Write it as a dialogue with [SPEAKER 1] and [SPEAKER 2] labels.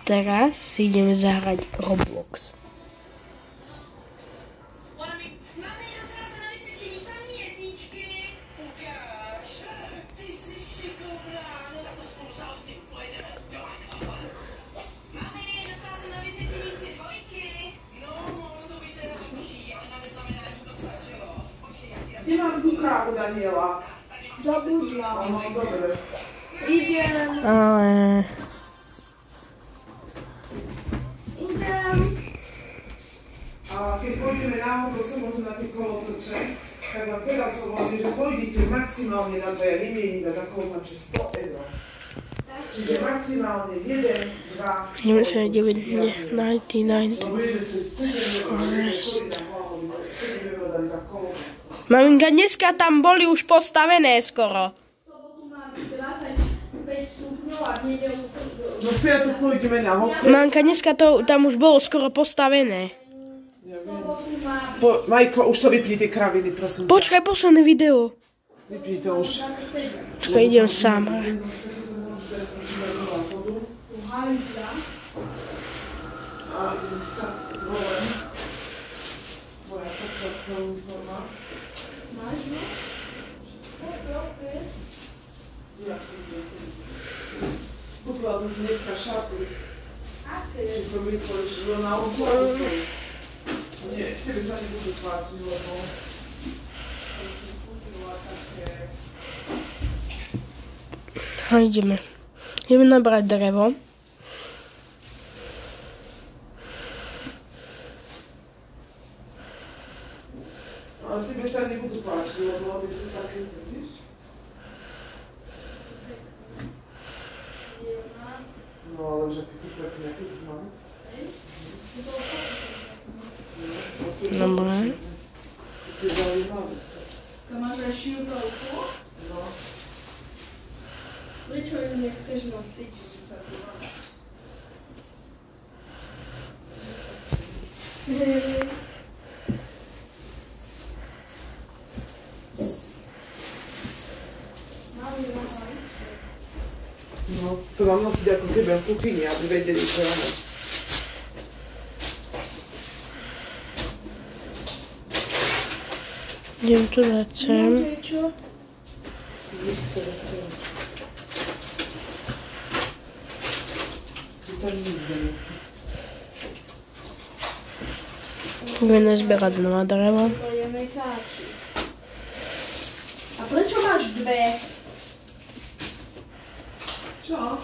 [SPEAKER 1] teraz si ideme zahrať Roblox.
[SPEAKER 2] Kde mám tú krávu, Daniela?
[SPEAKER 3] Zabudla.
[SPEAKER 2] No, dobre.
[SPEAKER 3] Idem.
[SPEAKER 1] Ale...
[SPEAKER 2] A keď pôjdeme na auto sobotu na tie kolotoče, tak vám teraz hovorím, že pôjdete maximálne na to, ja vymieniť a takého máte 100 eur. Čiže maximálne 1, 2,
[SPEAKER 1] 99, 99.
[SPEAKER 2] lebo jeden si 7 eur, dali za kolotoč.
[SPEAKER 1] Maminka, dneska tam boli už postavené skoro.
[SPEAKER 3] Sobotu má byť 25 stupňov a v nedeľu...
[SPEAKER 2] No z piatok pôjdeme na hokej.
[SPEAKER 1] Maminka, dneska to tam už bolo skoro postavené.
[SPEAKER 3] Sobotu má byť...
[SPEAKER 2] Majko, už to vypni tie kraviny, prosím ťa.
[SPEAKER 1] Počkaj, posledné video.
[SPEAKER 2] Vypni to už.
[SPEAKER 1] Počkaj, idem sám.
[SPEAKER 2] A idem si sa zvolem. Moja sokovská uniforma.
[SPEAKER 3] Máš, no?
[SPEAKER 2] Kúpila som si dneska šaty.
[SPEAKER 3] Aké?
[SPEAKER 2] Či som vypočila na obzoru. Nie, tebe sa nebudú páčiť, lebo som kúpila také...
[SPEAKER 1] A ideme. Ideme nabrať drevo.
[SPEAKER 2] Ale tebe sa nebudú páčiť, lebo aby sú také, vidíš? No ale že aké sú pekné, keď mám.
[SPEAKER 1] Dobre.
[SPEAKER 2] Také zaujímavé sa.
[SPEAKER 3] To máš aj šiltovku?
[SPEAKER 2] No.
[SPEAKER 3] Prečo ju nechceš nosiť?
[SPEAKER 2] No, to mám nosiť ako tebe v kuchyni, aby vedeli, čo ja mám.
[SPEAKER 1] Idem tu dať sem.
[SPEAKER 3] Viete čo?
[SPEAKER 1] Budeme zberať znova drevo.
[SPEAKER 3] To je mekáči. A prečo máš dve?
[SPEAKER 2] Čo?